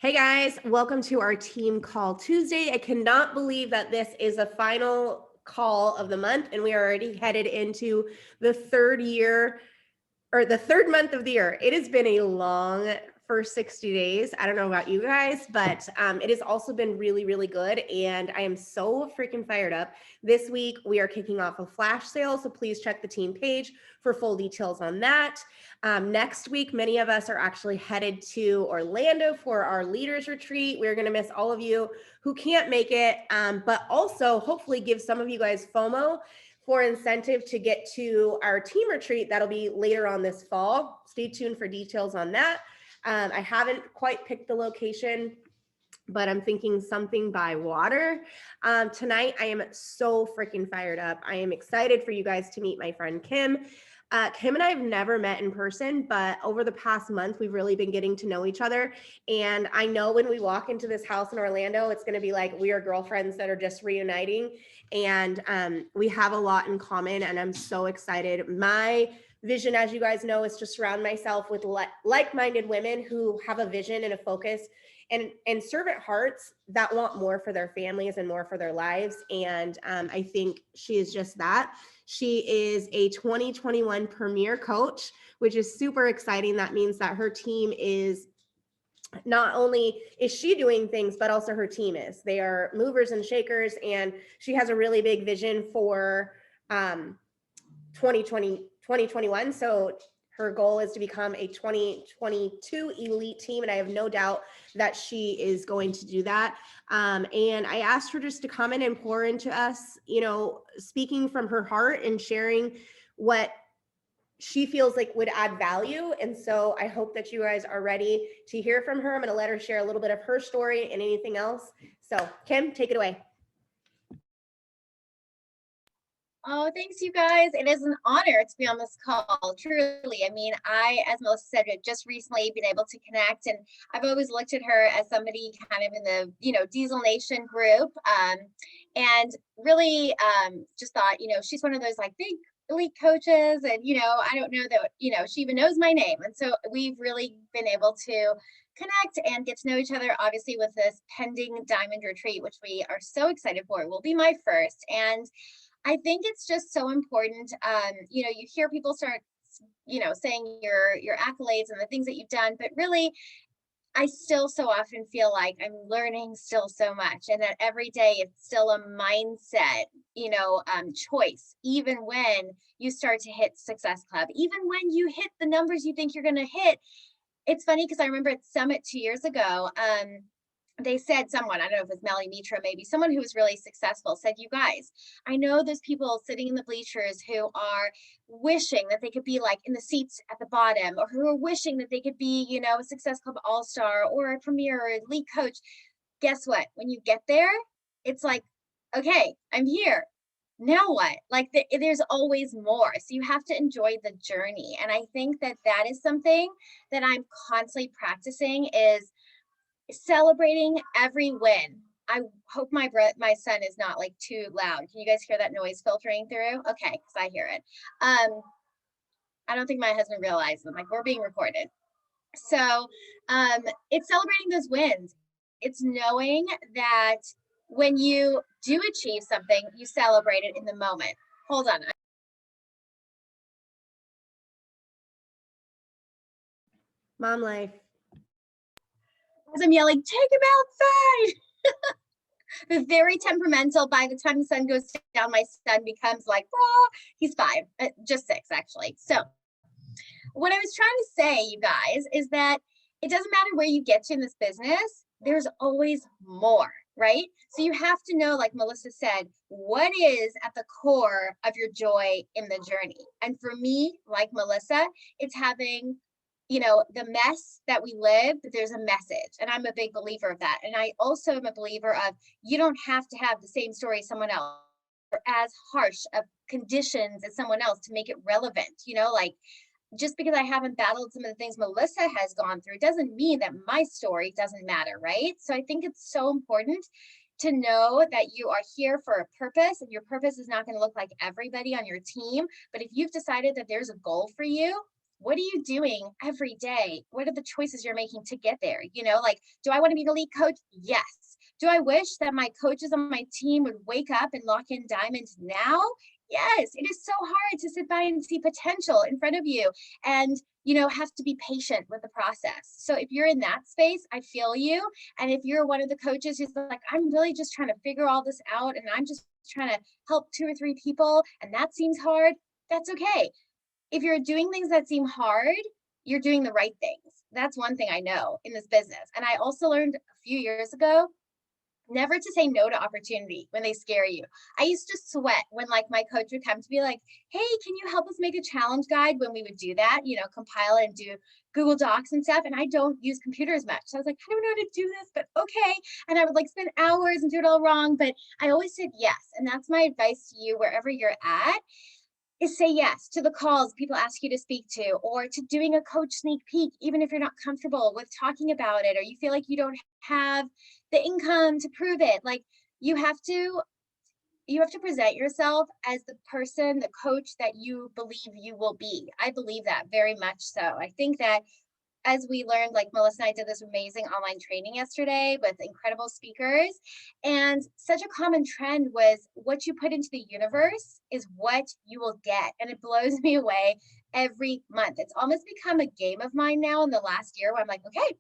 Hey guys, welcome to our team call Tuesday. I cannot believe that this is the final call of the month and we are already headed into the third year or the third month of the year. It has been a long first 60 days. I don't know about you guys, but it has also been really, really good. And I am so freaking fired up. This week, we are kicking off a flash sale. So please check the team page for full details on that. Next week, many of us are actually headed to Orlando for our leaders retreat. We're going to miss all of you who can't make it, but also hopefully give some of you guys FOMO for incentive to get to our team retreat. That'll be later on this fall. Stay tuned for details on that. I haven't quite picked the location, but I'm thinking something by water. Tonight, I am so freaking fired up. I am excited for you guys to meet my friend Kim. Kim and I have never met in person, but over the past month, we've really been getting to know each other. And I know when we walk into this house in Orlando, it's going to be like we are girlfriends that are just reuniting. And we have a lot in common, and I'm so excited. My vision, as you guys know, is to surround myself with like-minded women who have a vision and a focus and servant hearts that want more for their families and more for their lives. And I think she is just that. She is a 2021 Premier Coach, which is super exciting. That means that her team is not only is she doing things, but also her team is. They are movers and shakers, and she has a really big vision for 2021. So her goal is to become a 2022 elite team, and I have no doubt that she is going to do that. And I asked her just to come in and pour into us, speaking from her heart and sharing what she feels like would add value. And so I hope that you guys are ready to hear from her. I'm going to let her share a little bit of her story and anything else. So Kim, take it away. Oh, thanks, you guys. It is an honor to be on this call, truly. I mean, as Melissa said, have just recently been able to connect, and I've always looked at her as somebody kind of in the, Diesel Nation group, and really just thought, she's one of those like big elite coaches, and, I don't know that, she even knows my name. And so we've really been able to connect and get to know each other, obviously, with this pending Diamond Retreat, which we are so excited for. It will be my first. And I think it's just so important. You hear people start, saying your accolades and the things that you've done, but really, I still so often feel like I'm learning still so much, and that every day it's still a mindset, choice. Even when you start to hit Success Club, even when you hit the numbers you think you're going to hit. It's funny because I remember at Summit 2 years ago. They said someone, I don't know if it's Melly Mitra, maybe someone who was really successful, said, you guys, I know there's people sitting in the bleachers who are wishing that they could be like in the seats at the bottom, or who are wishing that they could be, a Success Club All-Star or a Premier or a lead coach. Guess what? When you get there, it's like, okay, I'm here. Now what? Like there's always more. So you have to enjoy the journey. And I think that is something that I'm constantly practicing, is celebrating every win. I hope my son is not like too loud. Can you guys hear that noise filtering through? Okay, because I hear it. I don't think my husband realized them. Like, we're being recorded. So it's celebrating those wins. It's knowing that when you do achieve something, you celebrate it in the moment. Hold on. Mom life. As I'm yelling, take him outside. They're very temperamental. By the time the sun goes down, my son becomes like, oh, he's 5, just 6 actually. So what I was trying to say, you guys, is that it doesn't matter where you get to in this business, there's always more, right? So you have to know, like Melissa said, what is at the core of your joy in the journey. And for me, like Melissa, it's having the mess that we live, there's a message. And I'm a big believer of that. And I also am a believer of, you don't have to have the same story as someone else, or as harsh of conditions as someone else to make it relevant. Like, just because I haven't battled some of the things Melissa has gone through doesn't mean that my story doesn't matter, right? So I think it's so important to know that you are here for a purpose, and your purpose is not going to look like everybody on your team. But if you've decided that there's a goal for you, what are you doing every day? What are the choices you're making to get there? You know, like, do I want to be an elite coach? Yes. Do I wish that my coaches on my team would wake up and lock in diamonds now? Yes, it is so hard to sit by and see potential in front of you and, you know, have to be patient with the process. So if you're in that space, I feel you. And if you're one of the coaches who's like, I'm really just trying to figure all this out and I'm just trying to help 2 or 3 people and that seems hard, that's okay. If you're doing things that seem hard, you're doing the right things. That's one thing I know in this business. And I also learned a few years ago never to say no to opportunity when they scare you. I used to sweat when like my coach would come to be like, hey, can you help us make a challenge guide when we would do that, you know, compile it and do Google Docs and stuff. And I don't use computers much. So I was like, I don't know how to do this, but okay. And I would like spend hours and do it all wrong. But I always said yes. And that's my advice to you wherever you're at is say yes to the calls people ask you to speak to or to doing a coach sneak peek, even if you're not comfortable with talking about it or you feel like you don't have the income to prove it. Like you have to you have to present yourself as the person, the coach that you believe you will be. I believe that very much so. I think that as we learned, like Melissa and I did this amazing online training yesterday with incredible speakers. And such a common trend was what you put into the universe is what you will get. And it blows me away every month. It's almost become a game of mine now in the last year where I'm like, okay,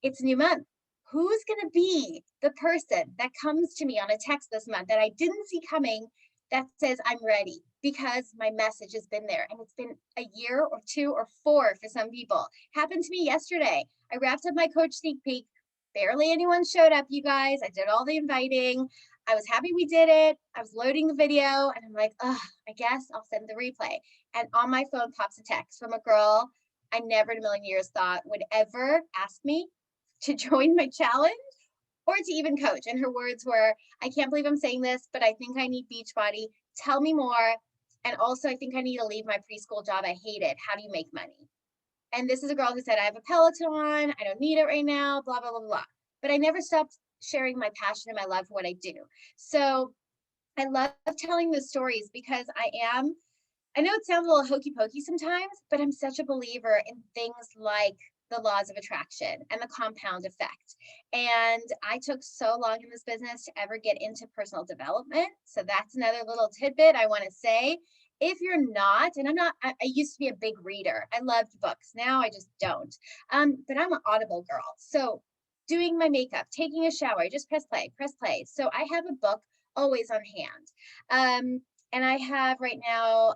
it's a new month. Who's going to be the person that comes to me on a text this month that I didn't see coming that says I'm ready because my message has been there and it's been a year or 2 or 4 for some people. Happened to me yesterday. I wrapped up my coach sneak peek. Barely anyone showed up, you guys. I did all the inviting. I was happy we did it. I was loading the video and I'm like, oh, I guess I'll send the replay. And on my phone pops a text from a girl I never in a million years thought would ever ask me to join my challenge or to even coach. And her words were, I can't believe I'm saying this, but I think I need Beachbody. Tell me more. And also, I think I need to leave my preschool job. I hate it. How do you make money? And this is a girl who said, I have a Peloton. I don't need it right now, blah, blah, blah, blah. But I never stopped sharing my passion and my love for what I do. So I love telling the stories because I know it sounds a little hokey pokey sometimes, but I'm such a believer in things like the laws of attraction and the compound effect. And I took so long in this business to ever get into personal development. So that's another little tidbit I want to say. If you're not, and I used to be a big reader. I loved books. Now I just don't. But I'm an Audible girl. So doing my makeup, taking a shower, I just press play, press play. So I have a book always on hand. And I have right now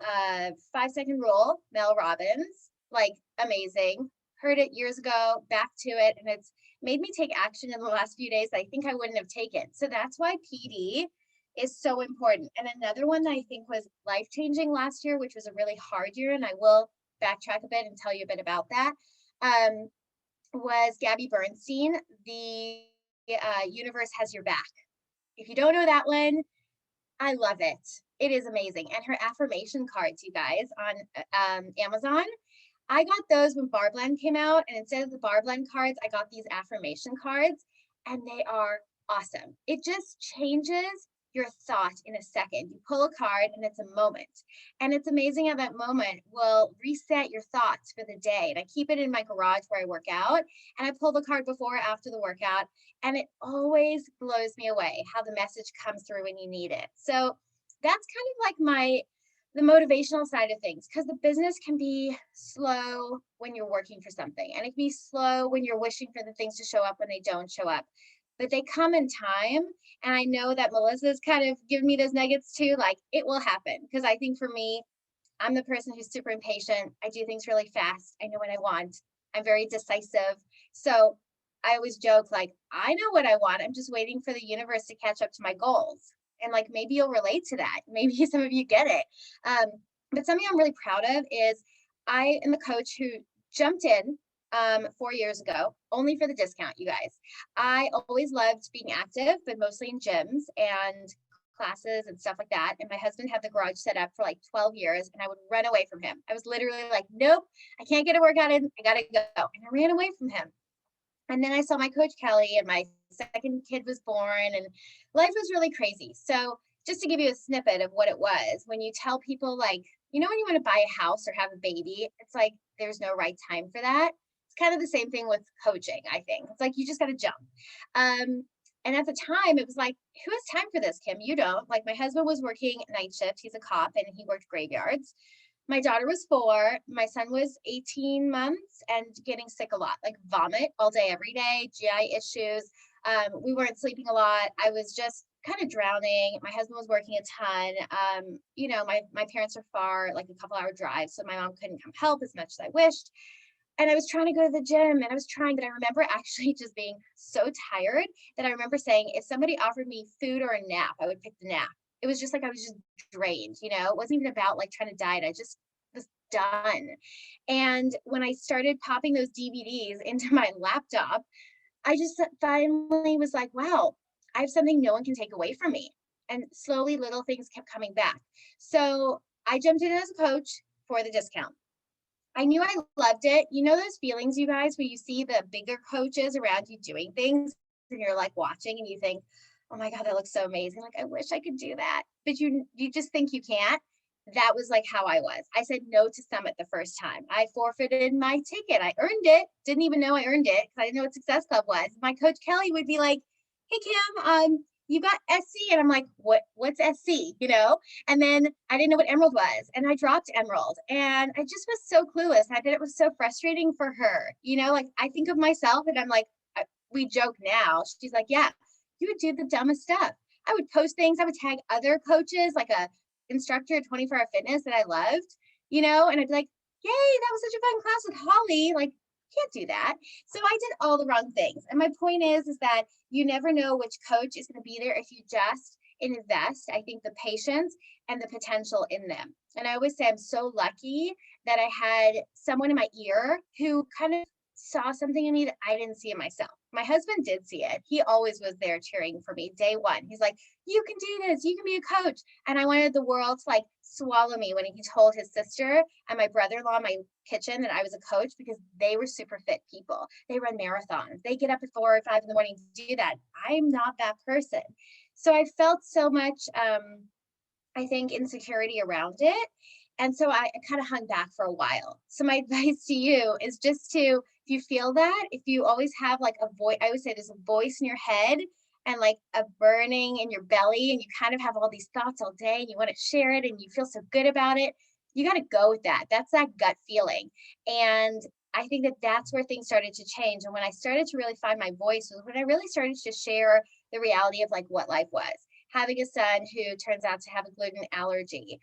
5 Second Rule, Mel Robbins, like amazing. Heard it years ago, back to it, and it's made me take action in the last few days that I think I wouldn't have taken. So that's why PD is so important. And another one that I think was life-changing last year, which was a really hard year, and I will backtrack a bit and tell you a bit about that, was Gabby Bernstein, The Universe Has Your Back. If you don't know that one, I love it. It is amazing. And her affirmation cards, you guys, on Amazon, I got those when Bar Blend came out. And instead of the Bar Blend cards, I got these affirmation cards. And they are awesome. It just changes your thought in a second. You pull a card and it's a moment. And it's amazing how that moment will reset your thoughts for the day. And I keep it in my garage where I work out. And I pull the card before or after the workout. And it always blows me away how the message comes through when you need it. So that's kind of like the motivational side of things, because the business can be slow when you're working for something, and it can be slow when you're wishing for the things to show up when they don't show up, but they come in time. And I know that Melissa's kind of giving me those nuggets too, like it will happen. Because I think for me, I'm the person who's super impatient. I do things really fast. I know what I want. I'm very decisive. So I always joke, like, I know what I want. I'm just waiting for the universe to catch up to my goals. And like, maybe you'll relate to that. Maybe some of you get it. But something I'm really proud of is I am the coach who jumped in 4 years ago, only for the discount, you guys. I always loved being active, but mostly in gyms and classes and stuff like that. And my husband had the garage set up for like 12 years and I would run away from him. I was literally like, nope, I can't get a workout in. I got to go. And I ran away from him. And then I saw my coach Kelly and my second kid was born and life was really crazy. So just to give you a snippet of what it was, when you tell people like, you know, when you want to buy a house or have a baby, it's like there's no right time for that. It's kind of the same thing with coaching, I think. It's like you just got to jump. And at the time, it was like, who has time for this, Kim? You don't. Like, my husband was working night shift. He's a cop and he worked graveyards. My daughter was 4. My son was 18 months and getting sick a lot, like vomit all day, every day, GI issues. We weren't sleeping a lot. I was just kind of drowning. My husband was working a ton. You know, my parents are far, like a couple hour drive, so my mom couldn't come help as much as I wished. And I was trying to go to the gym and I was trying, but I remember actually just being so tired that I remember saying, if somebody offered me food or a nap, I would pick the nap. It was just like I was just drained, you know, it wasn't even about like trying to diet. I just was done. And when I started popping those DVDs into my laptop, I just finally was like, wow, I have something no one can take away from me. And slowly little things kept coming back. So I jumped in as a coach for the discount. I knew I loved it. You know those feelings, you guys, where you see the bigger coaches around you doing things and you're like watching and you think, oh my God, that looks so amazing. Like, I wish I could do that. But you just think you can't. That was like how I was. I said no to Summit the first time. I forfeited my ticket. I earned it. Didn't even know I earned it because I didn't know what Success Club was. My coach Kelly would be like, hey Kim, you got SC? And I'm like, what's SC? You know? And then I didn't know what Emerald was. And I dropped Emerald. And I just was so clueless. I bet it was so frustrating for her. You know, like I think of myself and I'm like, we joke now. She's like, yeah, you would do the dumbest stuff. I would post things. I would tag other coaches, like a instructor at 24-Hour Fitness that I loved, you know, and I'd be like, yay, that was such a fun class with Holly. Like, can't do that. So I did all the wrong things. And my point is that you never know which coach is going to be there if you just invest, I think, the patience and the potential in them. And I always say I'm so lucky that I had someone in my ear who kind of saw something in me that I didn't see in myself. My husband did see it. He always was there cheering for me day one. He's like, you can do this. You can be a coach. And I wanted the world to like swallow me when he told his sister and my brother-in-law in my kitchen that I was a coach because they were super fit people. They run marathons. They get up at 4 or 5 in the morning to do that. I'm not that person. So I felt so much, I think, insecurity around it. And so I kind of hung back for a while. So my advice to you is just to, if you feel that, if you always have like a voice, I always say there's a voice in your head and like a burning in your belly, and you kind of have all these thoughts all day and you want to share it and you feel so good about it, you got to go with that. That's that gut feeling. And I think that that's where things started to change. And when I started to really find my voice was when I really started to share the reality of like what life was. Having a son who turns out to have a gluten allergy.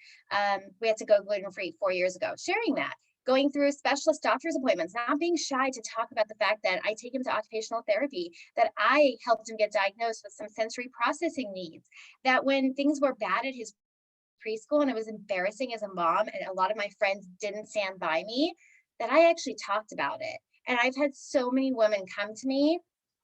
We had to go gluten-free 4 years ago, sharing that, going through specialist doctor's appointments, not being shy to talk about the fact that I take him to occupational therapy, that I helped him get diagnosed with some sensory processing needs, that when things were bad at his preschool and it was embarrassing as a mom and a lot of my friends didn't stand by me, that I actually talked about it. And I've had so many women come to me,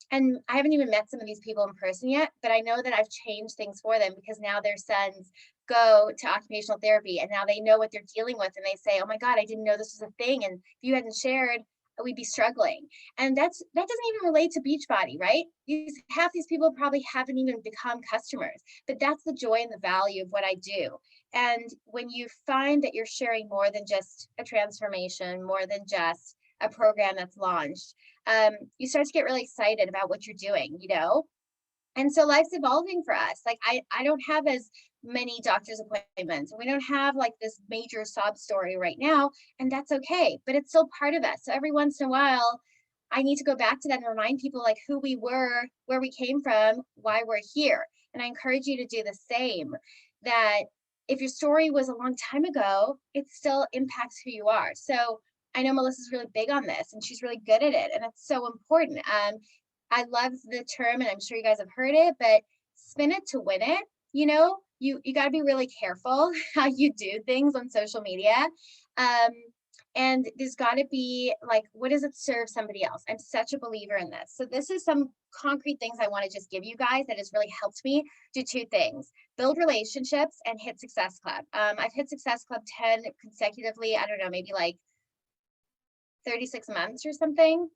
and I haven't even met some of these people in person yet, but I know that I've changed things for them because now their sons go to occupational therapy and now they know what they're dealing with and they say, oh my God, I didn't know this was a thing. And if you hadn't shared, we'd be struggling. And that doesn't even relate to Beachbody, right? Half these people probably haven't even become customers, but that's the joy and the value of what I do. And when you find that you're sharing more than just a transformation, more than just a program that's launched, you start to get really excited about what you're doing, you know? And so life's evolving for us. Like I don't have as many doctor's appointments. We don't have like this major sob story right now, and that's okay, but it's still part of us. So every once in a while, I need to go back to that and remind people like who we were, where we came from, why we're here. And I encourage you to do the same, that if your story was a long time ago, it still impacts who you are. So I know Melissa's really big on this and she's really good at it. And it's so important. I love the term, and I'm sure you guys have heard it, but spin it to win it. You know, you got to be really careful how you do things on social media. And there's got to be like, what does it serve somebody else? I'm such a believer in this. So this is some concrete things I want to just give you guys that has really helped me do 2 things: build relationships and hit Success Club. I've hit Success Club 10 consecutively. I don't know, maybe like 36 months or something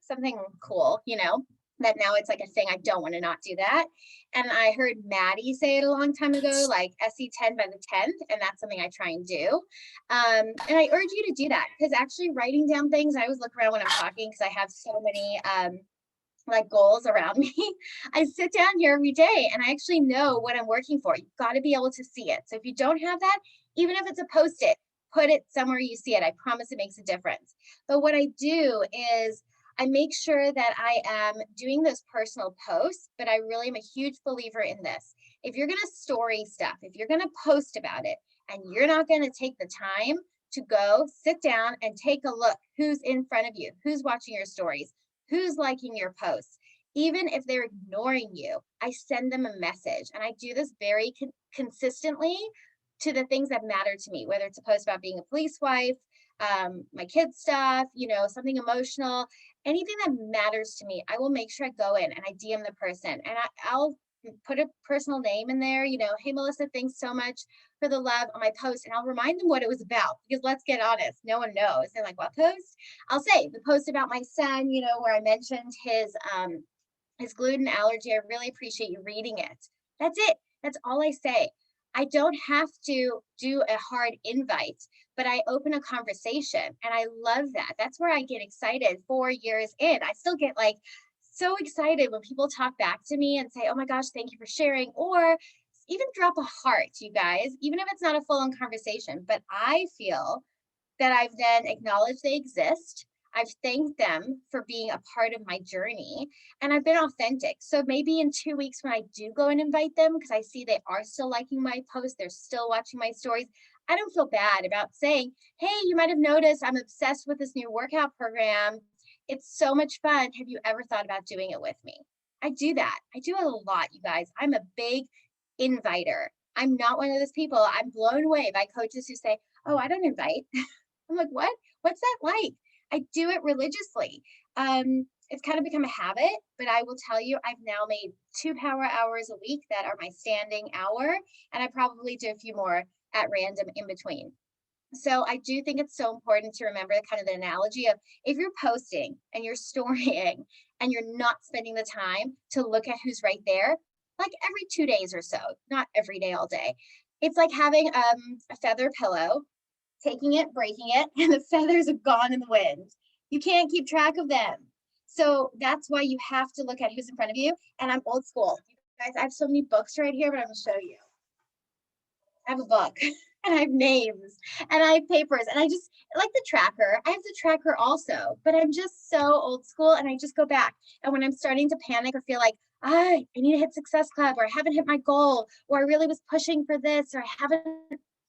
cool, you know? that now it's like a thing. I don't want to not do that. And I heard Maddie say it a long time ago, like SE10 by the 10th, and that's something I try and do. And I urge you to do that, because actually writing down things, I always look around when I'm talking because I have so many like goals around me. I sit down here every day and I actually know what I'm working for. You've got to be able to see it. So if you don't have that, even if it's a post-it, put it somewhere you see it. I promise it makes a difference. But what I do is I make sure that I am doing those personal posts, but I really am a huge believer in this. If you're going to story stuff, if you're going to post about it, and you're not going to take the time to go sit down and take a look who's in front of you, who's watching your stories, who's liking your posts, even if they're ignoring you, I send them a message. And I do this very consistently to the things that matter to me, whether it's a post about being a police wife, my kids stuff, you know, something emotional, anything that matters to me, I will make sure I go in and I DM the person, and I'll put a personal name in there, you know, hey, Melissa, thanks so much for the love on my post. And I'll remind them what it was about, because let's get honest, no one knows. They're like, what post? I'll say the post about my son, you know, where I mentioned his gluten allergy. I really appreciate you reading it. That's it. That's all I say. I don't have to do a hard invite, but I open a conversation, and I love that. That's where I get excited 4 years in. I still get like so excited when people talk back to me and say, oh my gosh, thank you for sharing, or even drop a heart, you guys, even if it's not a full-on conversation. But I feel that I've then acknowledged they exist. I've thanked them for being a part of my journey, and I've been authentic. So maybe in 2 weeks when I do go and invite them, because I see they are still liking my posts, they're still watching my stories, I don't feel bad about saying, hey, you might have noticed I'm obsessed with this new workout program. It's so much fun. Have you ever thought about doing it with me? I do that. I do it a lot, you guys. I'm a big inviter. I'm not one of those people. I'm blown away by coaches who say, oh, I don't invite. I'm like, what? What's that like? I do it religiously. It's kind of become a habit, but I will tell you, I've now made 2 power hours a week that are my standing hour, and I probably do a few more at random in between. So I do think it's so important to remember kind of the analogy of, if you're posting and you're storying and you're not spending the time to look at who's right there, like every 2 days or so, not every day, all day. It's like having a feather pillow, taking it, breaking it, and the feathers have gone in the wind. You can't keep track of them. So that's why you have to look at who's in front of you. And I'm old school. You guys, I have so many books right here, but I'm gonna show you. I have a book and I have names and I have papers, and I just like the tracker. I have the tracker also, but I'm just so old school, and I just go back. And when I'm starting to panic or feel like, I need to hit Success Club, or I haven't hit my goal, or I really was pushing for this, or I haven't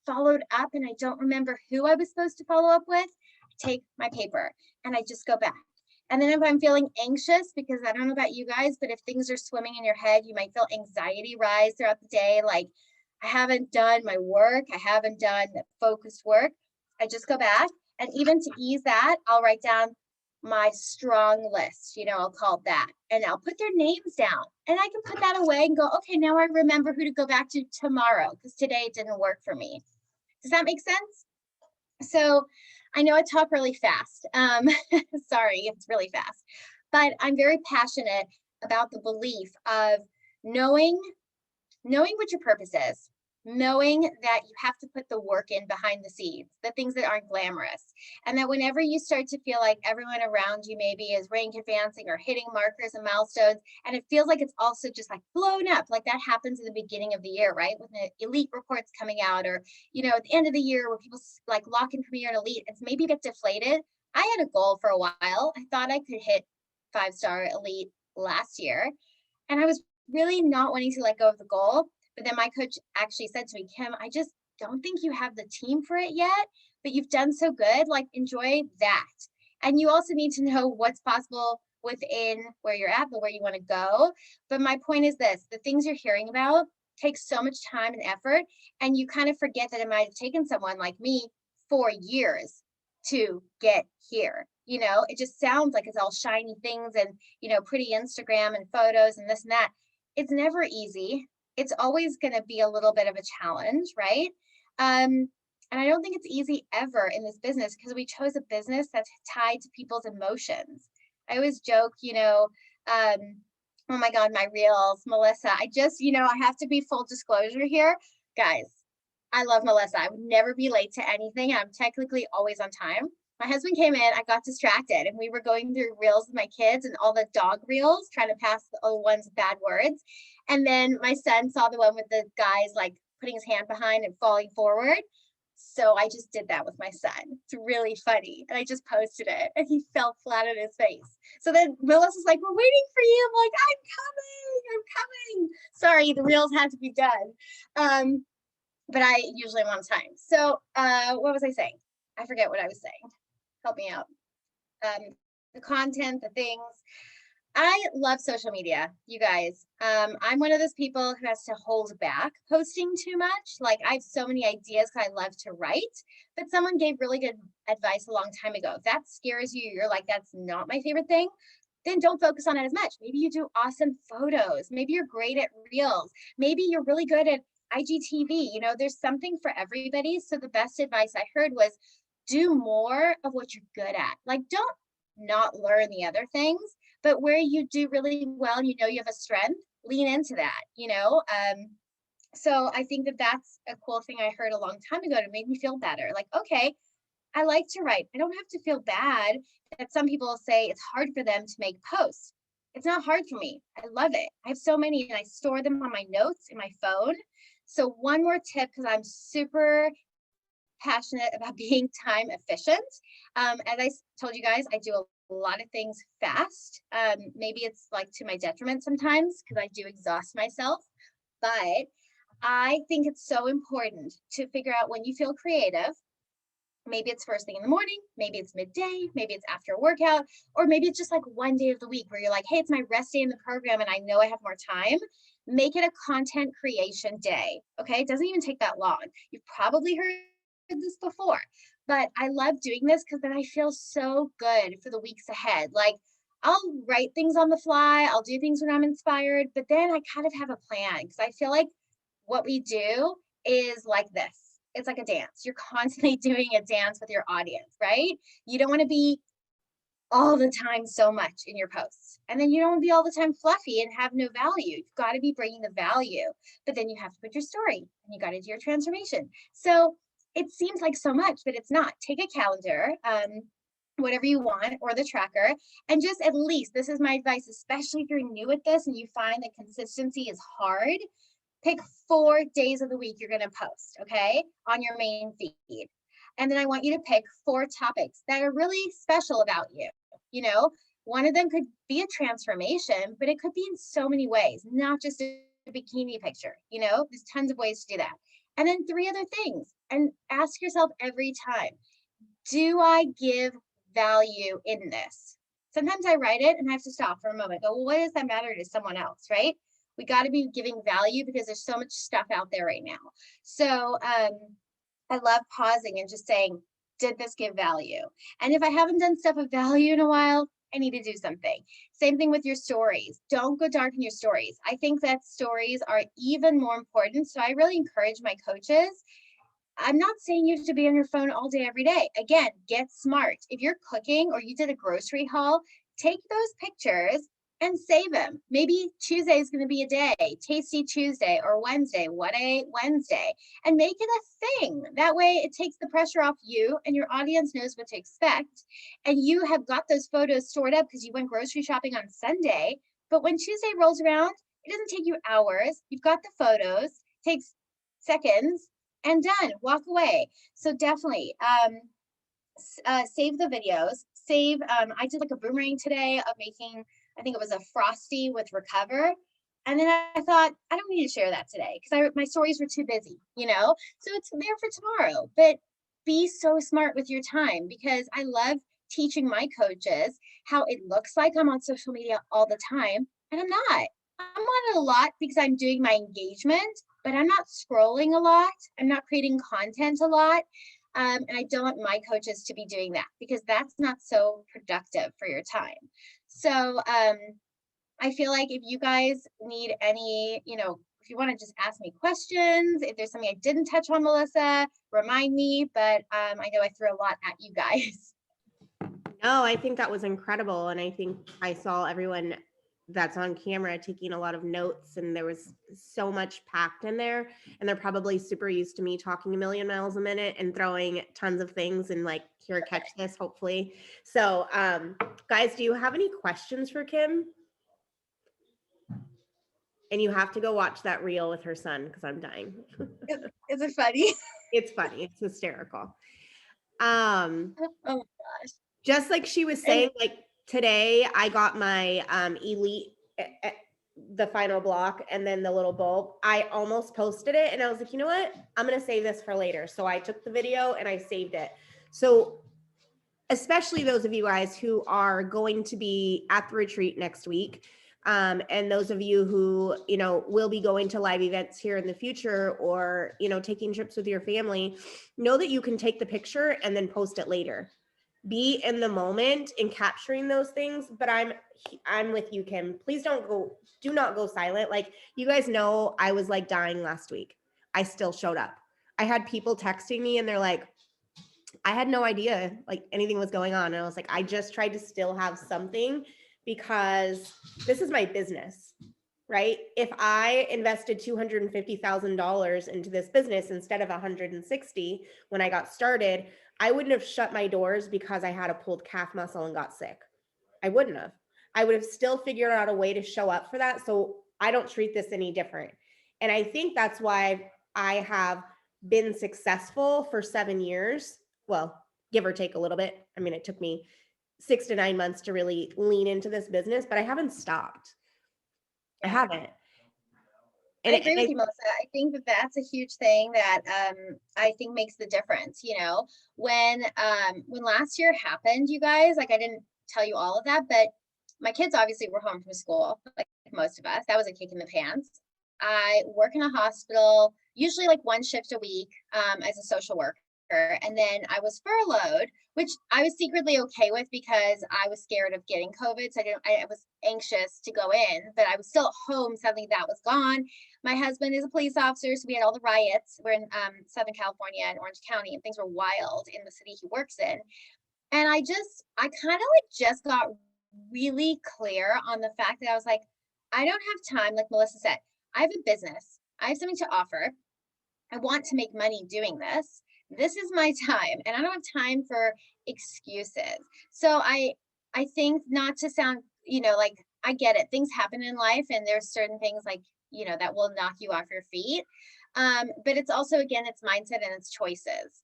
followed up and I don't remember who I was supposed to follow up with, I take my paper and I just go back. And then if I'm feeling anxious, because I don't know about you guys, but if things are swimming in your head, you might feel anxiety rise throughout the day. Like, I haven't done my work, I haven't done the focused work. I just go back, and even to ease that, I'll write down my strong list, you know, I'll call it that, and I'll put their names down, and I can put that away and go, okay, now I remember who to go back to tomorrow, because today it didn't work for me. Does that make sense? So I know I talk really fast. Sorry, it's really fast, but I'm very passionate about the belief of knowing what your purpose is, knowing that you have to put the work in behind the scenes, the things that aren't glamorous. And that whenever you start to feel like everyone around you maybe is rank advancing or hitting markers and milestones, and it feels like it's also just like blown up, like that happens in the beginning of the year, right? When the elite reports coming out, or, you know, at the end of the year where people like lock in Premier and Elite, it's maybe a bit deflated. I had a goal for a while. I thought I could hit 5-star Elite last year, and I was really not wanting to let go of the goal. But then my coach actually said to me, Kim, I just don't think you have the team for it yet, but you've done so good. Like, enjoy that. And you also need to know what's possible within where you're at, but where you want to go. But my point is this, the things you're hearing about take so much time and effort, and you kind of forget that it might have taken someone like me 4 years to get here. You know, it just sounds like it's all shiny things and, you know, pretty Instagram and photos and this and that. It's never easy. It's always going to be a little bit of a challenge, right? And I don't think it's easy ever in this business, because we chose a business that's tied to people's emotions. I always joke, you know, Oh my God, my reels, Melissa. I just, I have to be full disclosure here. Guys, I love Melissa. I would never be late to anything. I'm technically always on time. My husband came in, I got distracted, and we were going through reels with my kids and all the dog reels, trying to pass the ones with bad words. And then my son saw the one with the guys like putting his hand behind and falling forward. So I just did that with my son. It's really funny. And I just posted it and he fell flat on his face. So then Melissa's like, we're waiting for you. I'm like, I'm coming. Sorry, the reels had to be done. But I usually am on time. So what was I saying? I forget what I was saying. Help me out. The content, the things. I love social media, you guys. I'm one of those people who has to hold back posting too much. Like I have so many ideas because I love to write, but someone gave really good advice a long time ago. If that scares you, you're like, that's not my favorite thing, then don't focus on it as much. Maybe you do awesome photos. Maybe you're great at reels. Maybe you're really good at IGTV. There's something for everybody. So the best advice I heard was do more of what you're good at. Like don't not learn the other things, but where you do really well and you have a strength, lean into that, so I think that that's a cool thing I heard a long time ago to make me feel better. Like, okay, I like to write. I don't have to feel bad that some people say it's hard for them to make posts. It's not hard for me. I love it. I have so many and I store them on my notes in my phone. So one more tip, because I'm super passionate about being time efficient. As I told you guys, I do a lot of things fast. Maybe it's like to my detriment sometimes because I do exhaust myself, but I think it's so important to figure out when you feel creative. Maybe it's first thing in the morning, maybe it's midday, maybe it's after a workout, or maybe it's just like one day of the week where you're like, hey, it's my rest day in the program and I know I have more time. Make it a content creation day. Okay. It doesn't even take that long. You've probably heard this before, but I love doing this because then I feel so good for the weeks ahead. Like I'll write things on the fly, I'll do things when I'm inspired, but then I kind of have a plan because I feel like what we do is like this. It's like a dance. You're constantly doing a dance with your audience, right? You don't want to be all the time so much in your posts. And then you don't want to be all the time fluffy and have no value. You've got to be bringing the value, but then you have to put your story and you got to do your transformation. So it seems like so much, but it's not. Take a calendar, whatever you want, or the tracker, and just at least, this is my advice, especially if you're new at this and you find that consistency is hard, pick 4 days of the week you're going to post, okay, on your main feed. And then I want you to pick 4 topics that are really special about you. One of them could be a transformation, but it could be in so many ways, not just a bikini picture. There's tons of ways to do that. And then 3 other things, and ask yourself every time, do I give value in this? Sometimes I write it and I have to stop for a moment. Go, well, what does that matter to someone else, right? We got to be giving value because there's so much stuff out there right now. So I love pausing and just saying, did this give value? And if I haven't done stuff of value in a while, I need to do something. Same thing with your stories. Don't go dark in your stories. I think that stories are even more important. So I really encourage my coaches. I'm not saying you have to be on your phone all day, every day. Again, get smart. If you're cooking or you did a grocery haul, take those pictures and save them. Maybe Tuesday is going to be a day, Tasty Tuesday, or Wednesday, what a Wednesday, and make it a thing. That way it takes the pressure off you and your audience knows what to expect. And you have got those photos stored up because you went grocery shopping on Sunday. But when Tuesday rolls around, it doesn't take you hours. You've got the photos, takes seconds, and done. Walk away. So definitely save the videos. I did like a boomerang today of making, I think it was a frosty with Recover. And then I thought, I don't need to share that today because my stories were too busy, so it's there for tomorrow. But be so smart with your time, because I love teaching my coaches how it looks like I'm on social media all the time. And I'm not. I'm on it a lot because I'm doing my engagement, but I'm not scrolling a lot. I'm not creating content a lot. And I don't want my coaches to be doing that because that's not so productive for your time. So I feel like if you guys need any, if you want to just ask me questions, if there's something I didn't touch on, Melissa, remind me. But I know I threw a lot at you guys. No, I think that was incredible. And I think I saw everyone that's on camera taking a lot of notes, and there was so much packed in there, and they're probably super used to me talking a million miles a minute and throwing tons of things and like, here, catch this, hopefully. So guys, do you have any questions for Kim? And you have to go watch that reel with her son because I'm dying. Is it funny? It's funny, it's hysterical. Oh my gosh. Just like she was saying, like today I got my elite the final block and then the little bulb. I almost posted it and I was like, you know what, I'm gonna save this for later. So I took the video and I saved it. So especially those of you guys who are going to be at the retreat next week, and those of you who, you know, will be going to live events here in the future, or, you know, taking trips with your family, know that you can take the picture and then post it later. Be in the moment in capturing those things. But I'm with you, Kim. Please do not go silent. Like, you guys know, I was like dying last week. I still showed up. I had people texting me and they're like, I had no idea like anything was going on. And I was like, I just tried to still have something because this is my business, right? If I invested $250,000 into this business instead of 160 when I got started, I wouldn't have shut my doors because I had a pulled calf muscle and got sick. I wouldn't have. I would have still figured out a way to show up for that. So I don't treat this any different. And I think that's why I have been successful for 7 years. Well, give or take a little bit. I mean, it took me 6 to 9 months to really lean into this business, but I haven't stopped. I haven't. I agree with you, Melissa. I think that that's a huge thing that I think makes the difference. You know, when last year happened, you guys, like I didn't tell you all of that, but my kids obviously were home from school, like most of us. That was a kick in the pants. I work in a hospital, usually like one shift a week as a social worker. And then I was furloughed, which I was secretly okay with because I was scared of getting COVID. So I was anxious to go in, but I was still at home. Suddenly that was gone. My husband is a police officer, so we had all the riots. We're in Southern California and Orange County, and things were wild in the city he works in. And I kind of like just got really clear on the fact that I was like, I don't have time. Like Melissa said, I have a business. I have something to offer. I want to make money doing this. This is my time, and I don't have time for excuses. So I think, not to sound, you know, like, I get it. Things happen in life, and there's certain things like, you know, that will knock you off your feet. But it's also, again, it's mindset and it's choices.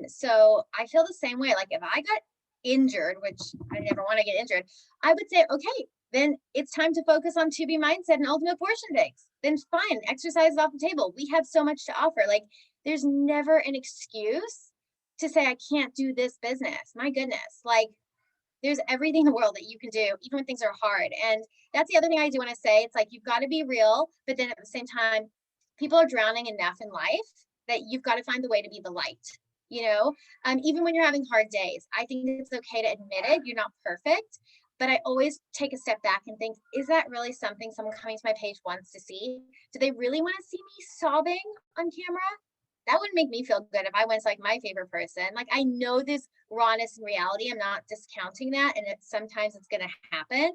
So I feel the same way. Like if I got injured, which I never want to get injured, I would say, okay, then it's time to focus on 2B mindset and ultimate portion takes. Then fine, exercise is off the table. We have so much to offer. Like there's never an excuse to say I can't do this business. My goodness, like there's everything in the world that you can do, even when things are hard. And that's the other thing I do want to say. It's like you've got to be real, but then at the same time, people are drowning enough in life that you've got to find the way to be the light. You know, even when you're having hard days, I think it's okay to admit it. You're not perfect, but I always take a step back and think, is that really something someone coming to my page wants to see? Do they really want to see me sobbing on camera? That wouldn't make me feel good if I went to like my favorite person. Like I know this rawness and reality. I'm not discounting that. And sometimes it's going to happen.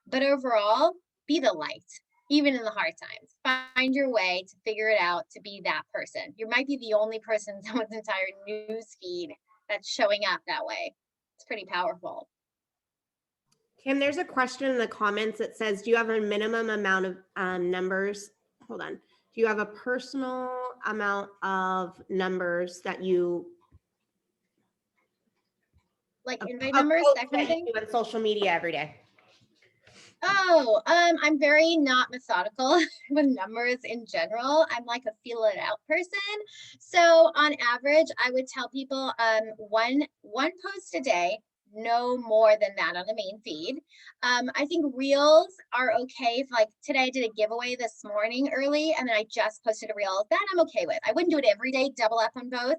But overall, be the light, even in the hard times. Find your way to figure it out, to be that person. You might be the only person in someone's entire news feed that's showing up that way. It's pretty powerful. Kim, there's a question in the comments that says, do you have a minimum amount of numbers? Hold on. Do you have a personal amount of numbers that you like invite numbers, that kind of thing? On social media every day? Oh, I'm very not methodical with numbers in general. I'm like a feel it out person. So on average, I would tell people one post a day, no more than that on the main feed. I think reels are okay. If like today I did a giveaway this morning early and then I just posted a reel, that I'm okay with. I wouldn't do it every day, double up on both.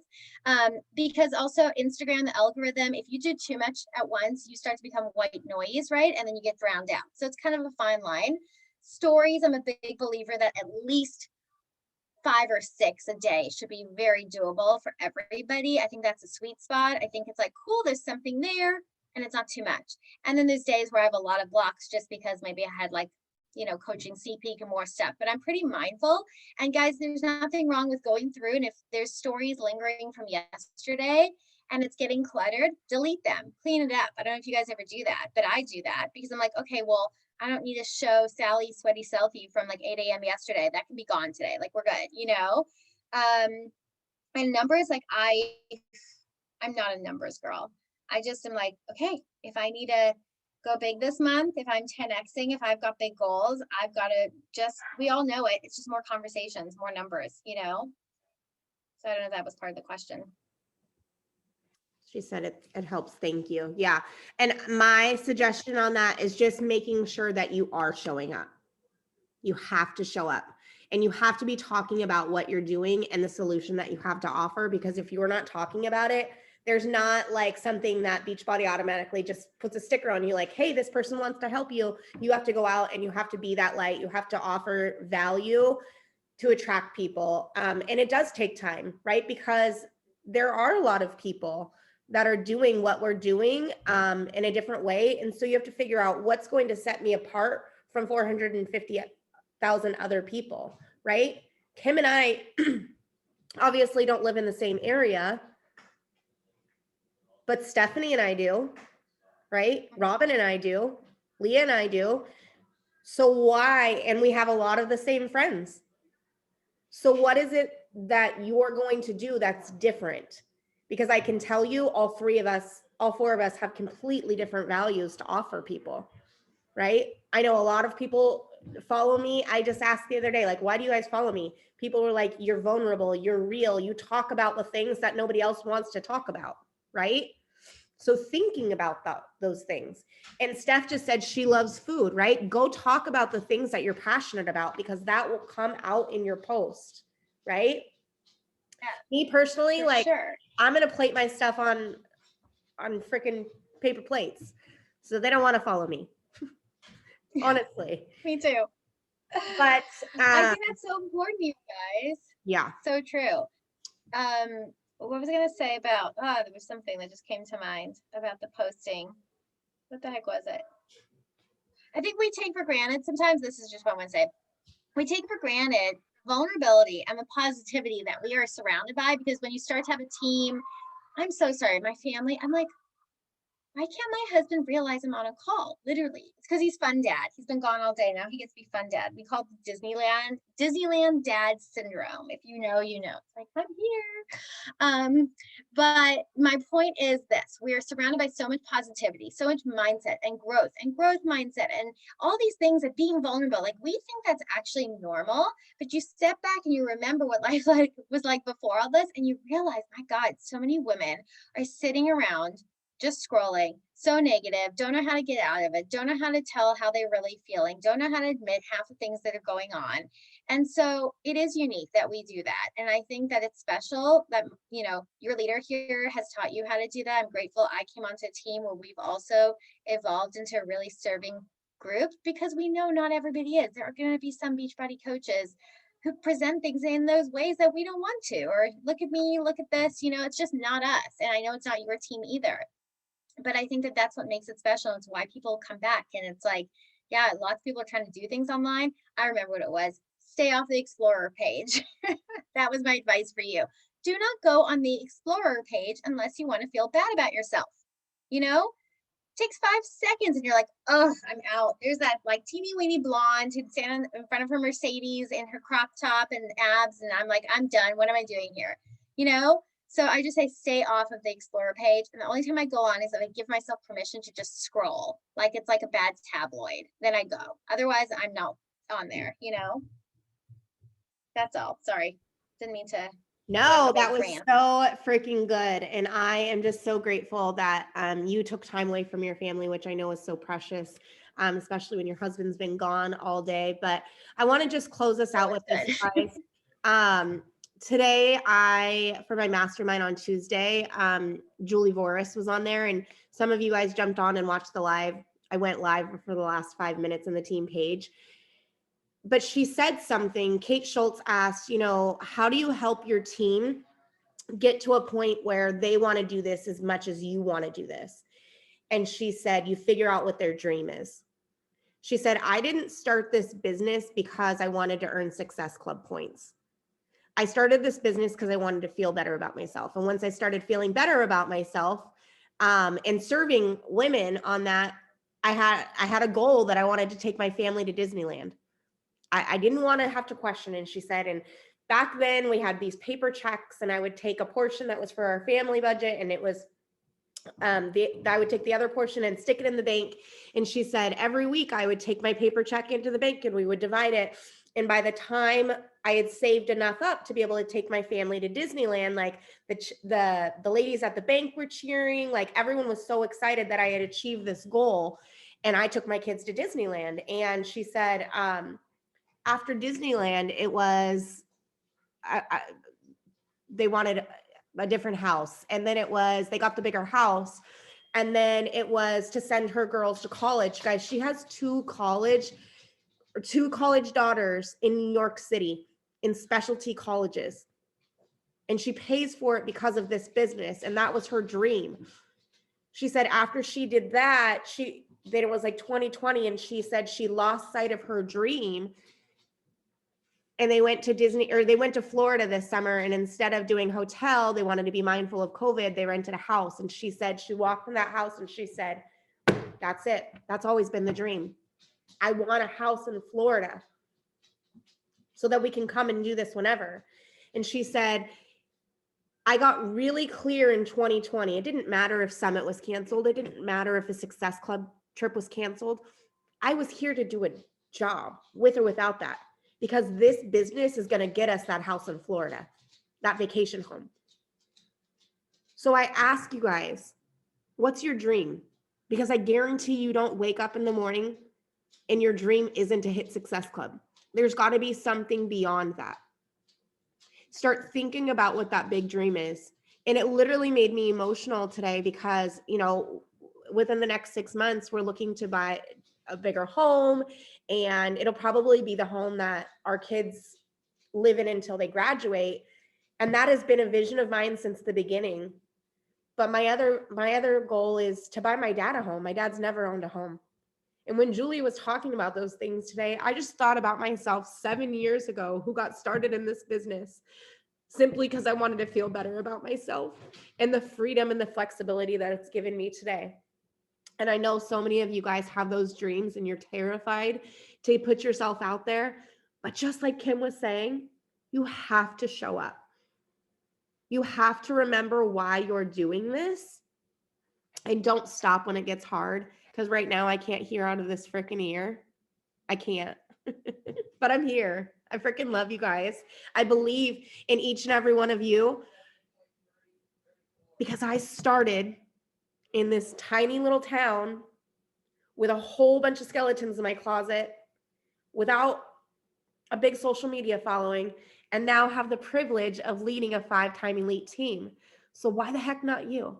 Because also Instagram, the algorithm, if you do too much at once, you start to become white noise, right? And then you get drowned out. So it's kind of a fine line. Stories, I'm a big believer that at least 5 or 6 a day should be very doable for everybody. I think that's a sweet spot. I think it's like, cool, there's something there. and it's not too much. And then there's days where I have a lot of blocks just because maybe I had like, coaching CP and more stuff, but I'm pretty mindful. And guys, there's nothing wrong with going through. And if there's stories lingering from yesterday and it's getting cluttered, delete them, clean it up. I don't know if you guys ever do that, but I do that because I'm like, okay, well, I don't need to show Sally's sweaty selfie from like 8 a.m. yesterday. That can be gone today. Like we're good. And numbers, like I'm not a numbers girl. I just am like, okay, if I need to go big this month, if I'm 10xing, if I've got big goals, I've got to we all know it. It's just more conversations, more numbers. So I don't know if that was part of the question. She said it helps. Thank you. Yeah. And my suggestion on that is just making sure that you are showing up. You have to show up and you have to be talking about what you're doing and the solution that you have to offer, because if you're not talking about it, there's not like something that Beachbody automatically just puts a sticker on you like, hey, this person wants to help you. You have to go out and you have to be that light. You have to offer value to attract people. And it does take time, right? Because there are a lot of people that are doing what we're doing in a different way. And so you have to figure out what's going to set me apart from 450,000 other people, right? Kim and I obviously don't live in the same area, but Stephanie and I do, right? Robin and I do, Leah and I do. So why? And we have a lot of the same friends. So what is it that you're going to do that's different? Because I can tell you all four of us have completely different values to offer people, right? I know a lot of people follow me. I just asked the other day, like, why do you guys follow me? People were like, you're vulnerable, you're real, you talk about the things that nobody else wants to talk about, right? So thinking about those things. And Steph just said she loves food, right? Go talk about the things that you're passionate about, because that will come out in your post, right? Yeah, me personally, like, sure. I'm going to plate my stuff on freaking paper plates. So they don't want to follow me. Honestly. Me too. But I think that's so important, you guys. Yeah. So true. What was I gonna say about there was something that just came to mind about the posting. What the heck was it? I think we take for granted sometimes, this is just what I want to say. We take for granted vulnerability and the positivity that we are surrounded by, because when you start to have a team, I'm so sorry, my family, I'm like, why can't my husband realize I'm on a call? Literally, it's because he's fun dad. He's been gone all day. Now he gets to be fun dad. We call it Disneyland dad syndrome. If you know, you know. It's like, I'm here. But my point is this: we are surrounded by so much positivity, so much mindset and growth mindset, and all these things of being vulnerable. Like, we think that's actually normal, but you step back and you remember what life was like before all this, and you realize, my God, so many women are sitting around just scrolling, so negative, don't know how to get out of it, don't know how to tell how they're really feeling, don't know how to admit half the things that are going on. And so it is unique that we do that. And I think that it's special that, your leader here has taught you how to do that. I'm grateful I came onto a team where we've also evolved into a really serving group, because we know not everybody is. There are going to be some Beachbody coaches who present things in those ways that we don't want to, or look at me, look at this, it's just not us. And I know it's not your team either. But I think that that's what makes it special. It's why people come back. And it's like, yeah, lots of people are trying to do things online. I remember what it was. Stay off the Explorer page. That was my advice for you. Do not go on the Explorer page unless you want to feel bad about yourself. Takes 5 seconds and you're like, oh, I'm out. There's that like teeny weeny blonde who'd stand in front of her Mercedes in her crop top and abs. And I'm like, I'm done. What am I doing here? So I just say stay off of the Explorer page. And the only time I go on is if I give myself permission to just scroll. Like it's like a bad tabloid. Then I go. Otherwise, I'm not on there, That's all. Sorry. Didn't mean to. No, that was so freaking good. And I am just so grateful that you took time away from your family, which I know is so precious, especially when your husband's been gone all day. But I want to just close us out with this, guys. Today, for my mastermind on Tuesday, Julie Voris was on there, and some of you guys jumped on and watched the live. I went live for the last 5 minutes in the team page. But she said something. Kate Schultz asked, how do you help your team get to a point where they want to do this as much as you want to do this? And she said, you figure out what their dream is. She said, I didn't start this business because I wanted to earn Success Club points. I started this business because I wanted to feel better about myself. And once I started feeling better about myself, and serving women on that, I had a goal that I wanted to take my family to Disneyland. I didn't want to have to question. And she said, and back then we had these paper checks, and I would take a portion that was for our family budget, and it was I would take the other portion and stick it in the bank. And she said, every week I would take my paper check into the bank and we would divide it. And by the time I had saved enough up to be able to take my family to Disneyland, like the ladies at the bank were cheering, like everyone was so excited that I had achieved this goal. And I took my kids to Disneyland. And she said, after Disneyland, it was, they wanted a different house. And then it was, they got the bigger house. And then it was to send her girls to college. Guys, she has two college daughters in New York City in specialty colleges. And she pays for it because of this business. And that was her dream. She said after she did that, then it was like 2020. And she said she lost sight of her dream. And they went to Florida this summer. And instead of doing hotel, they wanted to be mindful of COVID. They rented a house. And she said she walked in that house and she said, that's it. That's always been the dream. I want a house in Florida so that we can come and do this whenever. And she said, I got really clear in 2020. It didn't matter if Summit was canceled. It didn't matter if a Success Club trip was canceled. I was here to do a job with or without that, because this business is going to get us that house in Florida, that vacation home. So I ask you guys, what's your dream? Because I guarantee you don't wake up in the morning and your dream isn't to hit Success Club. There's got to be something beyond that. Start thinking about what that big dream is. And it literally made me emotional today because, within the next 6 months, we're looking to buy a bigger home, and it'll probably be the home that our kids live in until they graduate. And that has been a vision of mine since the beginning. But my other goal is to buy my dad a home. My dad's never owned a home. And when Julie was talking about those things today, I just thought about myself 7 years ago, who got started in this business simply because I wanted to feel better about myself, and the freedom and the flexibility that it's given me today. And I know so many of you guys have those dreams and you're terrified to put yourself out there. But just like Kim was saying, you have to show up. You have to remember why you're doing this, and don't stop when it gets hard. Because right now I can't hear out of this freaking ear. I can't, but I'm here. I freaking love you guys. I believe in each and every one of you, because I started in this tiny little town with a whole bunch of skeletons in my closet, without a big social media following, and now have the privilege of leading a 5-time elite team. So why the heck not you?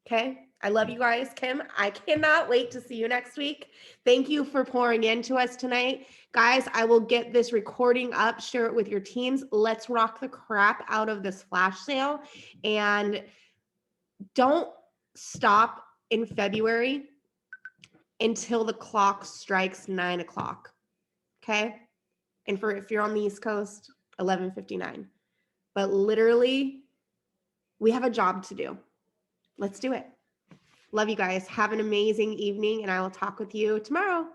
Okay. I love you guys. Kim, I cannot wait to see you next week. Thank you for pouring into us tonight. Guys, I will get this recording up, share it with your teams. Let's rock the crap out of this flash sale. And don't stop in February until the clock strikes 9 o'clock. Okay. And if you're on the East Coast, 11:59. But literally, we have a job to do. Let's do it. Love you guys. Have an amazing evening, and I will talk with you tomorrow.